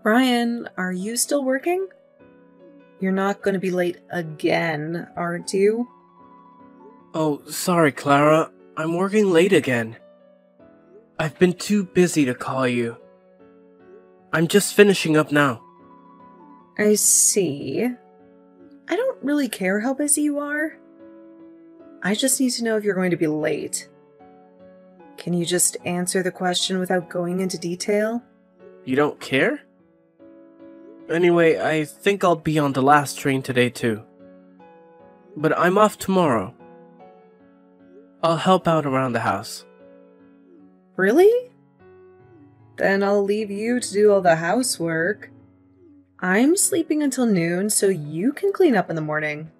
Brian, are you still working? You're not going to be late again, aren't you? Oh, sorry, Clara. I'm working late again. I've been too busy to call you. I'm just finishing up now. I see. I don't really care how busy you are. I just need to know if you're going to be late. Can you just answer the question without going into detail? You don't care? Anyway, I think I'll be on the last train today too. But I'm off tomorrow. I'll help out around the house. Really? Then I'll leave you to do all the housework. I'm sleeping until noon so you can clean up in the morning.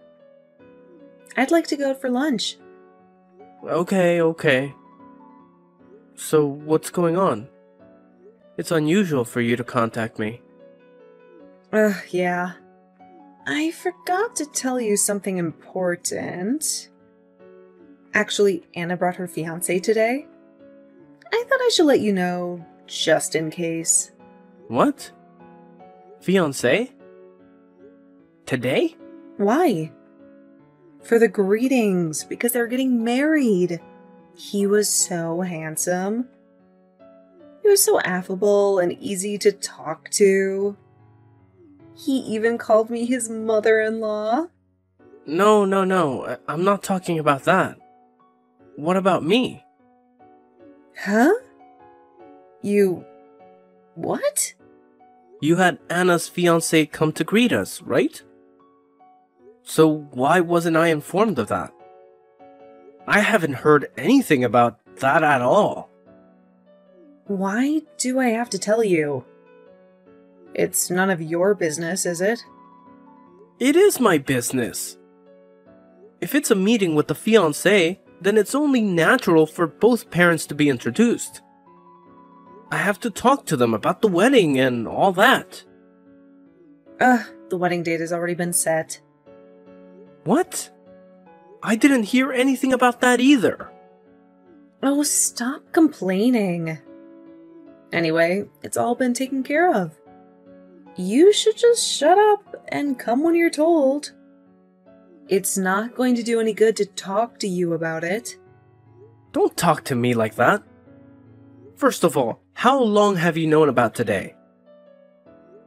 I'd like to go out for lunch. Okay. So, what's going on? It's unusual for you to contact me. Yeah. I forgot to tell you something important. Actually, Anna brought her fiancé today. I thought I should let you know, just in case. What? Fiancé? Today? Why? For the greetings, because they're getting married. He was so handsome. He was so affable and easy to talk to. He even called me his mother-in-law. No. I'm not talking about that. What about me? Huh? What? You had Anna's fiancé come to greet us, right? So why wasn't I informed of that? I haven't heard anything about that at all. Why do I have to tell you? It's none of your business, is it? It is my business. If it's a meeting with the fiancé, then it's only natural for both parents to be introduced. I have to talk to them about the wedding and all that. The wedding date has already been set. What? I didn't hear anything about that either. Oh, stop complaining. Anyway, it's all been taken care of. You should just shut up and come when you're told. It's not going to do any good to talk to you about it. Don't talk to me like that. First of all, how long have you known about today?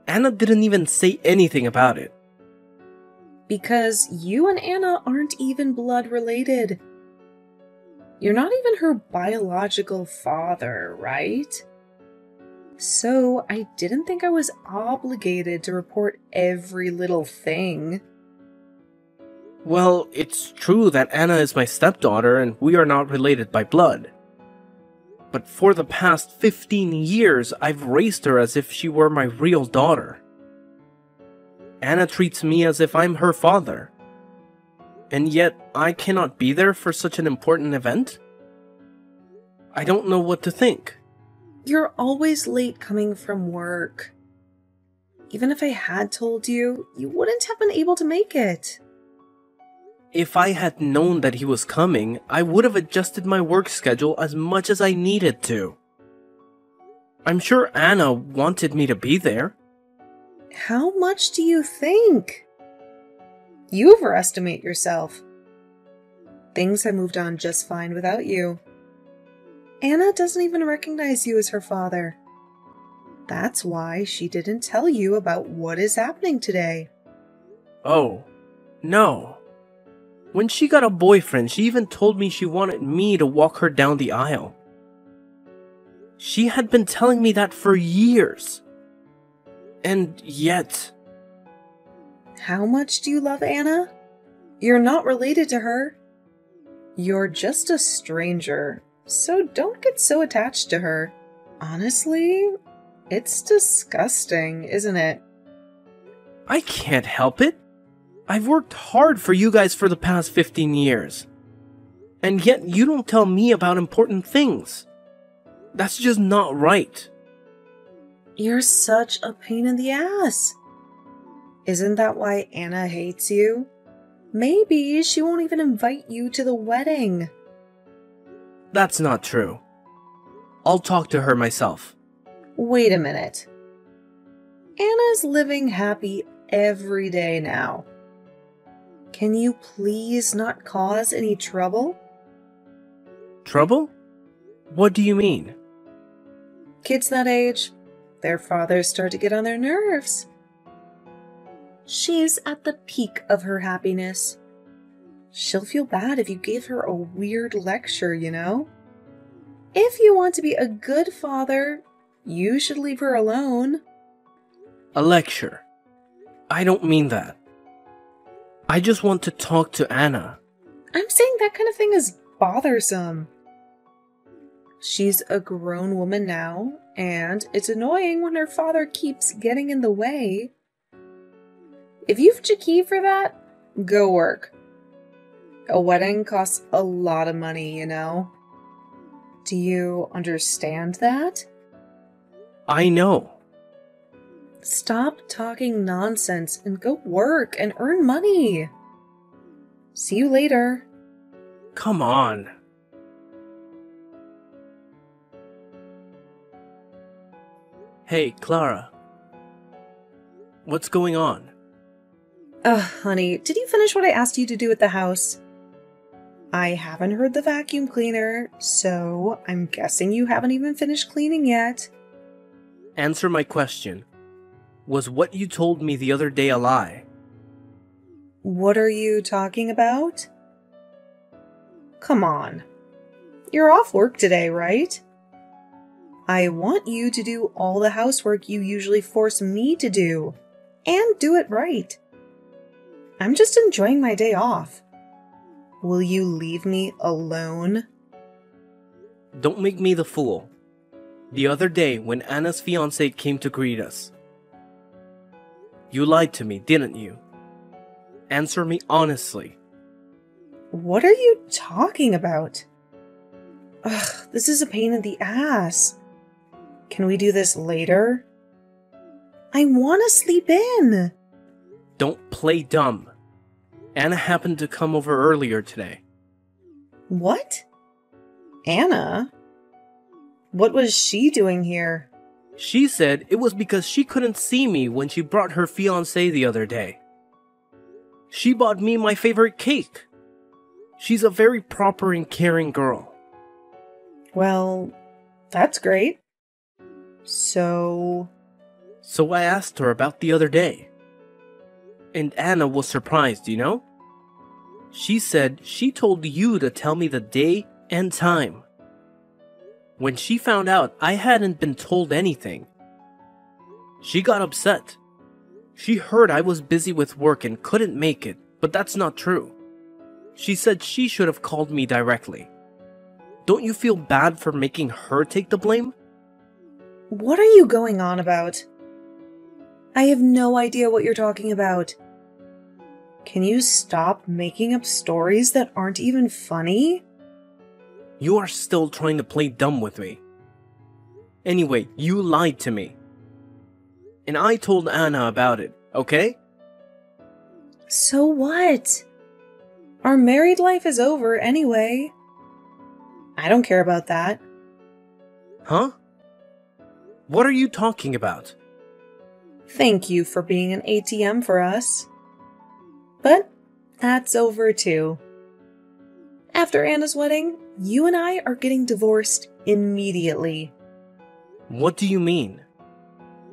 Anna didn't even say anything about it. Because you and Anna aren't even blood related. You're not even her biological father, right? So I didn't think I was obligated to report every little thing. Well, it's true that Anna is my stepdaughter and we are not related by blood. But for the past 15 years, I've raised her as if she were my real daughter. Anna treats me as if I'm her father. And yet, I cannot be there for such an important event? I don't know what to think. You're always late coming from work. Even if I had told you, you wouldn't have been able to make it. If I had known that he was coming, I would have adjusted my work schedule as much as I needed to. I'm sure Anna wanted me to be there. How much do you think? You overestimate yourself. Things have moved on just fine without you. Anna doesn't even recognize you as her father. That's why she didn't tell you about what is happening today. Oh, no. When she got a boyfriend, she even told me she wanted me to walk her down the aisle. She had been telling me that for years. And yet... How much do you love Anna? You're not related to her. You're just a stranger, so don't get so attached to her. Honestly, it's disgusting, isn't it? I can't help it. I've worked hard for you guys for the past 15 years. And yet you don't tell me about important things. That's just not right. You're such a pain in the ass. Isn't that why Anna hates you? Maybe she won't even invite you to the wedding. That's not true. I'll talk to her myself. Wait a minute. Anna's living happy every day now. Can you please not cause any trouble? Trouble? What do you mean? Kids that age, their fathers start to get on their nerves. She's at the peak of her happiness. She'll feel bad if you give her a weird lecture, you know? If you want to be a good father, you should leave her alone. A lecture? I don't mean that. I just want to talk to Anna. I'm saying that kind of thing is bothersome. She's a grown woman now, and it's annoying when her father keeps getting in the way. If you've Chiki for that, go work. A wedding costs a lot of money, you know? Do you understand that? I know. Stop talking nonsense and go work and earn money. See you later. Come on. Hey, Clara. What's going on? Honey, did you finish what I asked you to do at the house? I haven't heard the vacuum cleaner, so I'm guessing you haven't even finished cleaning yet. Answer my question. Was what you told me the other day a lie? What are you talking about? Come on. You're off work today, right? I want you to do all the housework you usually force me to do, and do it right. I'm just enjoying my day off. Will you leave me alone? Don't make me the fool. The other day when Anna's fiancé came to greet us, you lied to me, didn't you? Answer me honestly. What are you talking about? Ugh, this is a pain in the ass. Can we do this later? I want to sleep in. Don't play dumb. Anna happened to come over earlier today. What? Anna? What was she doing here? She said it was because she couldn't see me when she brought her fiancé the other day. She bought me my favorite cake. She's a very proper and caring girl. Well, that's great. So I asked her about the other day. And Anna was surprised, you know? She said she told you to tell me the day and time. When she found out I hadn't been told anything, she got upset. She heard I was busy with work and couldn't make it, but that's not true. She said she should have called me directly. Don't you feel bad for making her take the blame? what are you going on about? I have no idea what you're talking about. Can you stop making up stories that aren't even funny? You are still trying to play dumb with me. Anyway, you lied to me. And I told Anna about it, okay? So what? Our married life is over anyway. I don't care about that. Huh? What are you talking about? Thank you for being an ATM for us. But that's over too. After Anna's wedding, you and I are getting divorced immediately. What do you mean?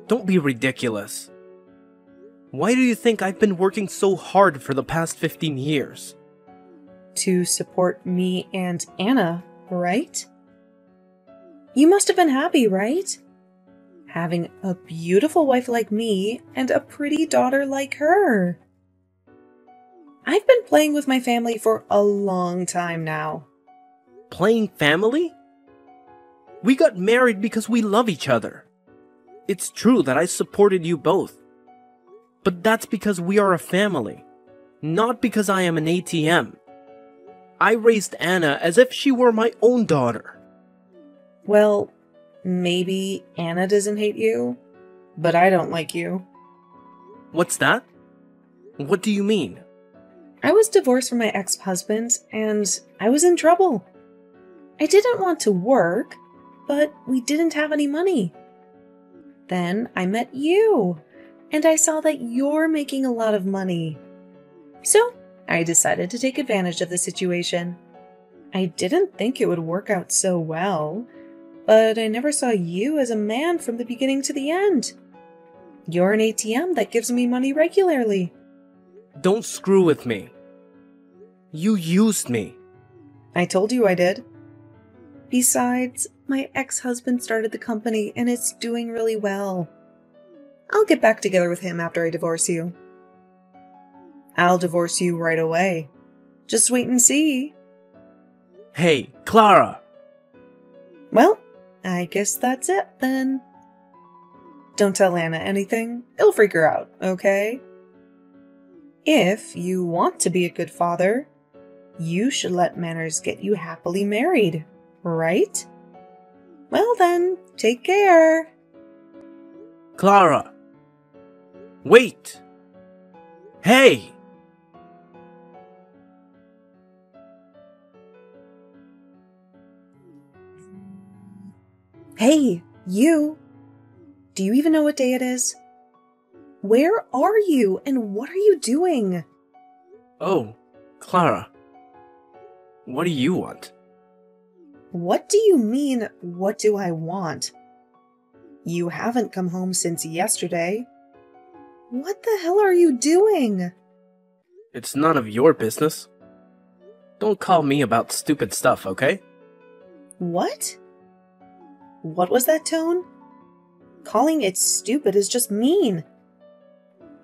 Don't be ridiculous. Why do you think I've been working so hard for the past 15 years? To support me and Anna, right? You must have been happy, right? Having a beautiful wife like me and a pretty daughter like her. I've been playing with my family for a long time now. Playing family? We got married because we love each other. It's true that I supported you both. But that's because we are a family, not because I am an ATM. I raised Anna as if she were my own daughter. Well, maybe Anna doesn't hate you, but I don't like you. What's that? What do you mean? I was divorced from my ex-husband, and I was in trouble. I didn't want to work, but we didn't have any money. Then I met you, and I saw that you're making a lot of money. So I decided to take advantage of the situation. I didn't think it would work out so well, but I never saw you as a man from the beginning to the end. You're an ATM that gives me money regularly. Don't screw with me. You used me. I told you I did. Besides, my ex-husband started the company and it's doing really well. I'll get back together with him after I divorce you. I'll divorce you right away. Just wait and see. Hey, Clara! Well, I guess that's it then. Don't tell Anna anything. It'll freak her out, okay? If you want to be a good father, you should let manners get you happily married, right? Well then, take care. Clara! Wait! Hey! Hey, you! Do you even know what day it is? Where are you and what are you doing? Oh, Clara. What do you want? What do you mean, what do I want? You haven't come home since yesterday. What the hell are you doing? It's none of your business. Don't call me about stupid stuff, okay? What? What was that tone? Calling it stupid is just mean.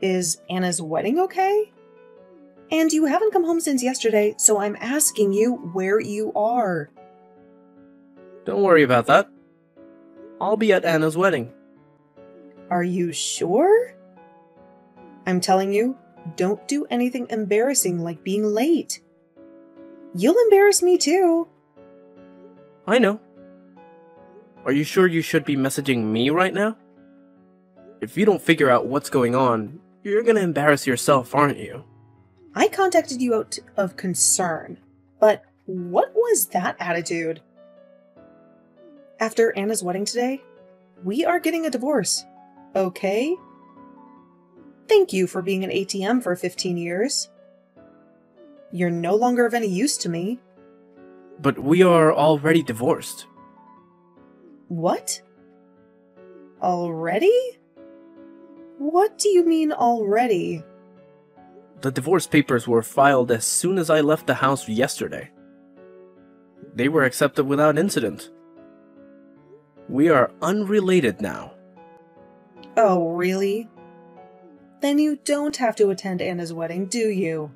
Is Anna's wedding okay? And you haven't come home since yesterday, so I'm asking you where you are. Don't worry about that. I'll be at Anna's wedding. Are you sure? I'm telling you, don't do anything embarrassing like being late. You'll embarrass me too. I know. Are you sure you should be messaging me right now? If you don't figure out what's going on, you're gonna embarrass yourself, aren't you? I contacted you out of concern, but what was that attitude? After Anna's wedding today, we are getting a divorce, okay? Thank you for being an ATM for 15 years. You're no longer of any use to me. But we are already divorced. What? Already? What do you mean already? The divorce papers were filed as soon as I left the house yesterday. They were accepted without incident. We are unrelated now. Oh, really? Then you don't have to attend Anna's wedding, do you?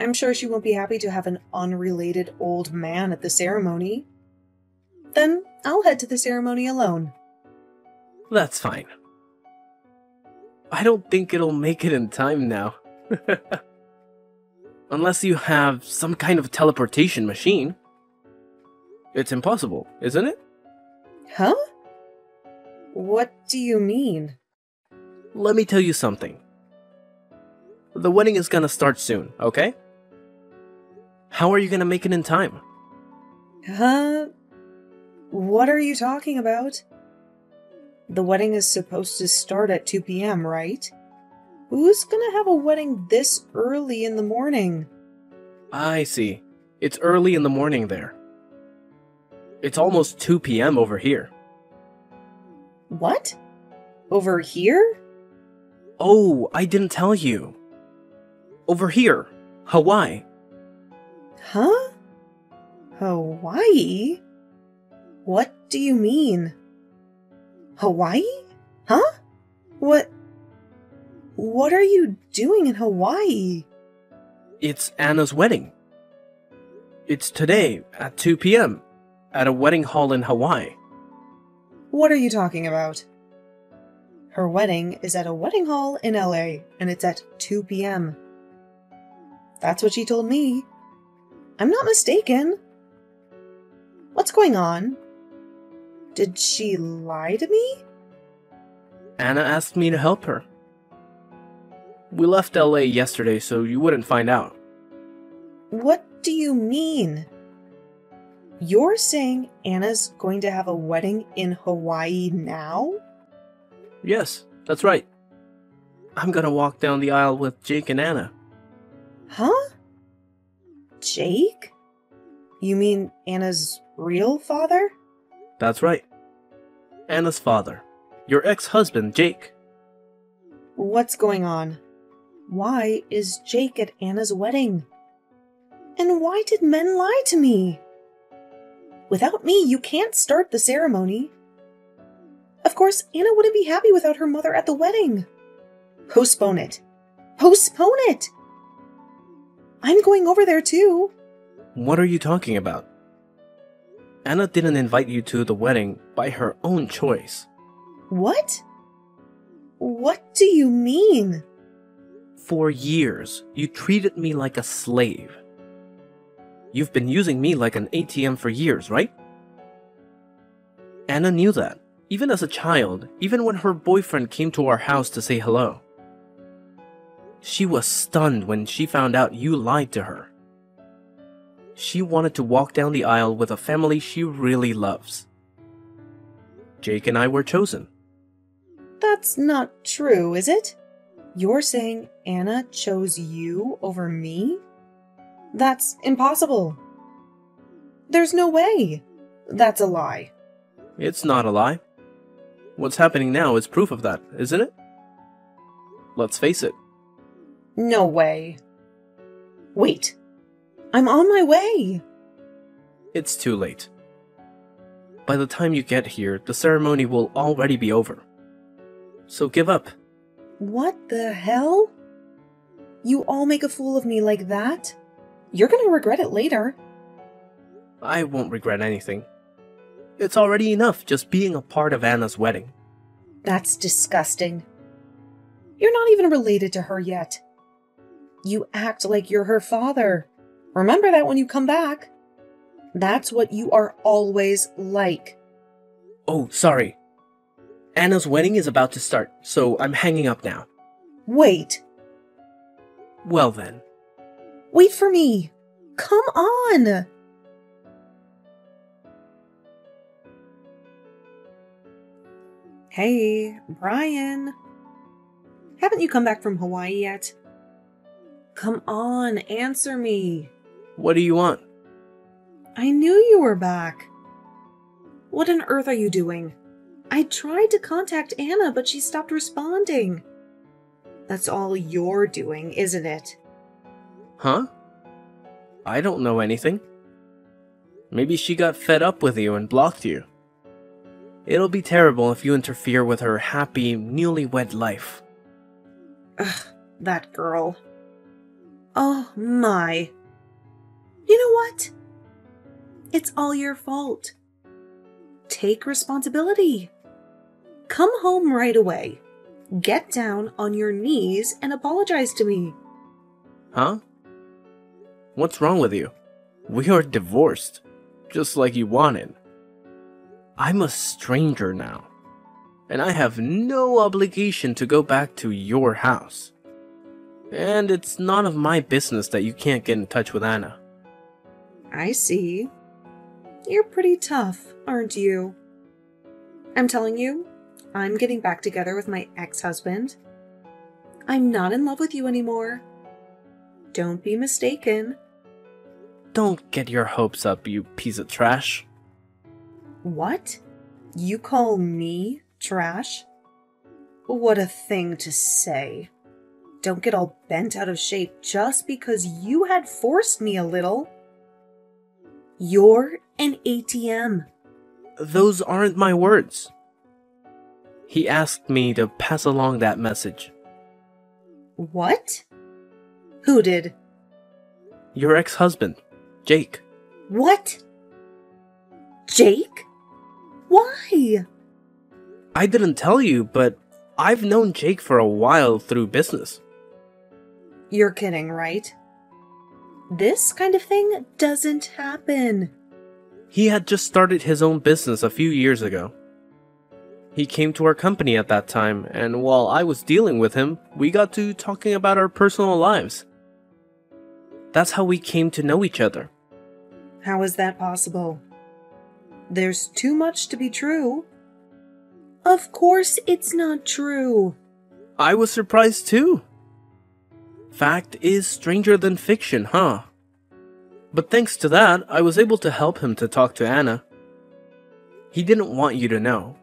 I'm sure she won't be happy to have an unrelated old man at the ceremony. Then I'll head to the ceremony alone. That's fine. I don't think it'll make it in time now. Unless you have some kind of teleportation machine. It's impossible, isn't it? Huh? What do you mean? Let me tell you something. The wedding is gonna start soon, okay? How are you gonna make it in time? Huh? What are you talking about? The wedding is supposed to start at 2 p.m., right? Who's gonna have a wedding this early in the morning? I see. It's early in the morning there. It's almost 2 p.m. over here. What? Over here? Oh, I didn't tell you. Over here, Hawaii. Huh? Hawaii? What do you mean? Hawaii? Huh? What are you doing in Hawaii? It's Anna's wedding. It's today at 2 p.m. at a wedding hall in Hawaii. What are you talking about? Her wedding is at a wedding hall in LA, and it's at 2 p.m. That's what she told me. I'm not mistaken. What's going on? Did she lie to me? Anna asked me to help her. We left LA yesterday so you wouldn't find out. What do you mean? You're saying Anna's going to have a wedding in Hawaii now? Yes, that's right. I'm gonna walk down the aisle with Jake and Anna. Huh? Jake? You mean Anna's real father? That's right. Anna's father. Your ex-husband, Jake. What's going on? Why is Jake at Anna's wedding? And why did men lie to me? Without me, you can't start the ceremony. Of course, Anna wouldn't be happy without her mother at the wedding. Postpone it. Postpone it! I'm going over there too. What are you talking about? Anna didn't invite you to the wedding by her own choice. What? What do you mean? For years, you treated me like a slave. You've been using me like an ATM for years, right? Anna knew that, even as a child, even when her boyfriend came to our house to say hello. She was stunned when she found out you lied to her. She wanted to walk down the aisle with a family she really loves. Jake and I were chosen. That's not true, is it? You're saying Anna chose you over me? That's impossible. There's no way. That's a lie. It's not a lie. What's happening now is proof of that, isn't it? Let's face it. No way. Wait. I'm on my way. It's too late. By the time you get here, the ceremony will already be over. So give up. What the hell? You all make a fool of me like that? You're gonna regret it later. I won't regret anything. It's already enough just being a part of Anna's wedding. That's disgusting. You're not even related to her yet. You act like you're her father. Remember that when you come back. That's what you are always like. Oh, sorry. Anna's wedding is about to start, so I'm hanging up now. Wait. Well then. Wait for me. Come on. Hey, Brian. Haven't you come back from Hawaii yet? Come on, answer me. What do you want? I knew you were back. What on earth are you doing? I tried to contact Anna, but she stopped responding. That's all you're doing, isn't it? Huh? I don't know anything. Maybe she got fed up with you and blocked you. It'll be terrible if you interfere with her happy, newlywed life. Ugh, that girl. Oh my. You know what? It's all your fault. Take responsibility. Come home right away. Get down on your knees and apologize to me. Huh? What's wrong with you? We are divorced, just like you wanted. I'm a stranger now, and I have no obligation to go back to your house. And it's none of my business that you can't get in touch with Anna. I see. You're pretty tough, aren't you? I'm telling you, I'm getting back together with my ex-husband. I'm not in love with you anymore. Don't be mistaken. Don't get your hopes up, you piece of trash. What? You call me trash? What a thing to say. Don't get all bent out of shape just because you had forced me a little. You're an ATM. Those aren't my words. He asked me to pass along that message. What? Who did? Your ex-husband, Jake. What? Jake? Why? I didn't tell you, but I've known Jake for a while through business. You're kidding, right? This kind of thing doesn't happen. He had just started his own business a few years ago. He came to our company at that time, and while I was dealing with him, we got to talking about our personal lives. That's how we came to know each other. How is that possible? There's too much to be true. Of course it's not true. I was surprised too. Fact is stranger than fiction, huh? But thanks to that, I was able to help him to talk to Anna. He didn't want you to know.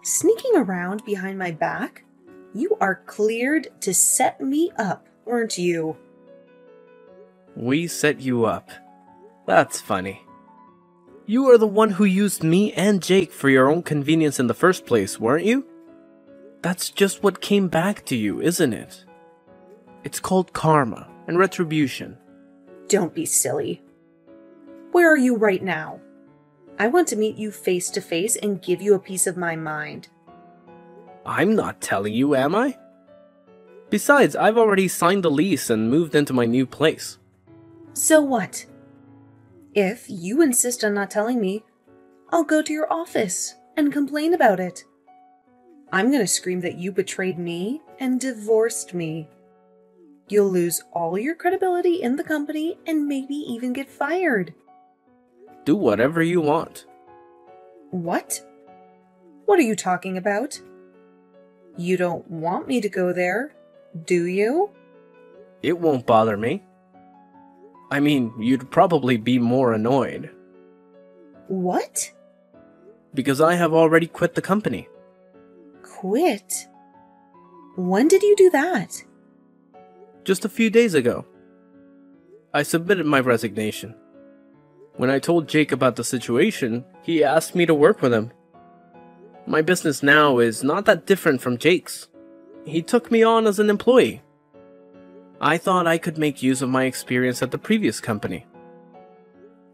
Sneaking around behind my back? You are cleared to set me up, weren't you? We set you up. That's funny. You are the one who used me and Jake for your own convenience in the first place, weren't you? That's just what came back to you, isn't it? It's called karma and retribution. Don't be silly. Where are you right now? I want to meet you face to face and give you a piece of my mind. I'm not telling you, am I? Besides, I've already signed the lease and moved into my new place. So what? If you insist on not telling me, I'll go to your office and complain about it. I'm gonna scream that you betrayed me and divorced me. You'll lose all your credibility in the company and maybe even get fired. Do whatever you want. What? What are you talking about? You don't want me to go there, do you? It won't bother me. I mean, you'd probably be more annoyed. What? Because I have already quit the company. Quit? When did you do that? Just a few days ago. I submitted my resignation. When I told Jake about the situation, he asked me to work with him. My business now is not that different from Jake's. He took me on as an employee. I thought I could make use of my experience at the previous company.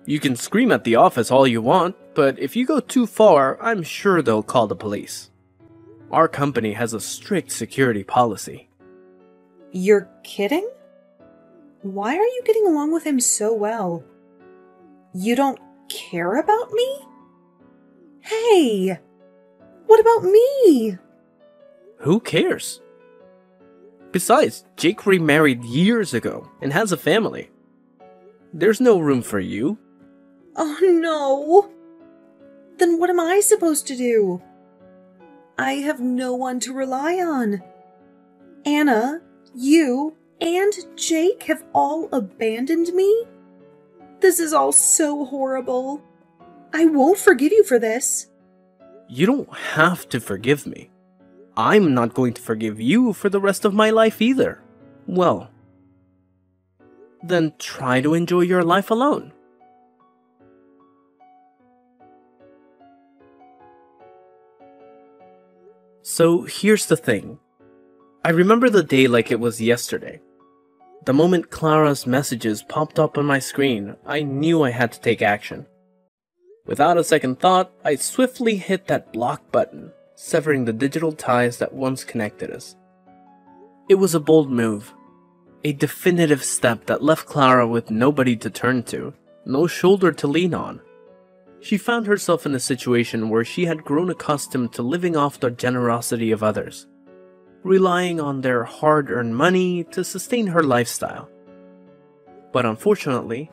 You can scream at the office all you want, but if you go too far, I'm sure they'll call the police. Our company has a strict security policy. You're kidding? Why are you getting along with him so well? You don't care about me? Hey! What about me? Who cares? Besides, Jake remarried years ago and has a family. There's no room for you. Oh no! Then what am I supposed to do? I have no one to rely on. Anna, you, and Jake have all abandoned me? This is all so horrible. I won't forgive you for this. You don't have to forgive me. I'm not going to forgive you for the rest of my life either. Well, then try to enjoy your life alone. So here's the thing. I remember the day like it was yesterday. The moment Clara's messages popped up on my screen, I knew I had to take action. Without a second thought, I swiftly hit that block button, severing the digital ties that once connected us. It was a bold move, a definitive step that left Clara with nobody to turn to, no shoulder to lean on. She found herself in a situation where she had grown accustomed to living off the generosity of others, relying on their hard-earned money to sustain her lifestyle. But unfortunately,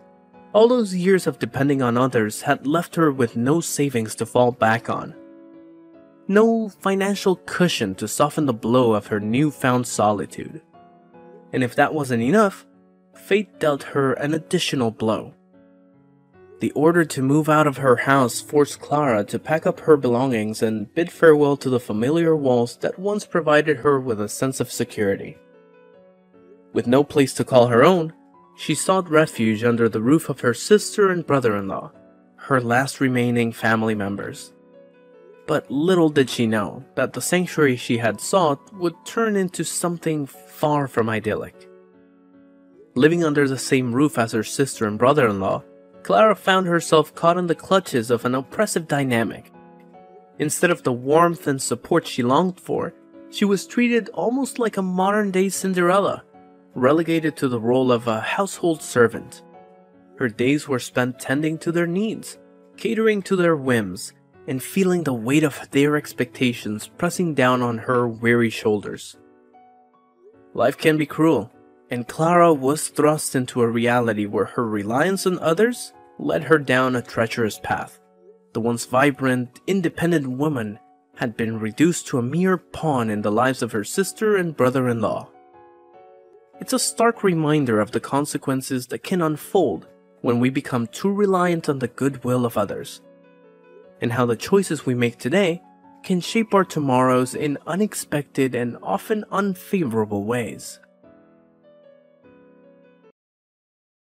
all those years of depending on others had left her with no savings to fall back on. No financial cushion to soften the blow of her newfound solitude. And if that wasn't enough, fate dealt her an additional blow. The order to move out of her house forced Clara to pack up her belongings and bid farewell to the familiar walls that once provided her with a sense of security. With no place to call her own, she sought refuge under the roof of her sister and brother-in-law, her last remaining family members. But little did she know that the sanctuary she had sought would turn into something far from idyllic. Living under the same roof as her sister and brother-in-law, Clara found herself caught in the clutches of an oppressive dynamic. Instead of the warmth and support she longed for, she was treated almost like a modern-day Cinderella, relegated to the role of a household servant. Her days were spent tending to their needs, catering to their whims, and feeling the weight of their expectations pressing down on her weary shoulders. Life can be cruel, and Clara was thrust into a reality where her reliance on others led her down a treacherous path. The once vibrant, independent woman had been reduced to a mere pawn in the lives of her sister and brother-in-law. It's a stark reminder of the consequences that can unfold when we become too reliant on the goodwill of others, and how the choices we make today can shape our tomorrows in unexpected and often unfavorable ways.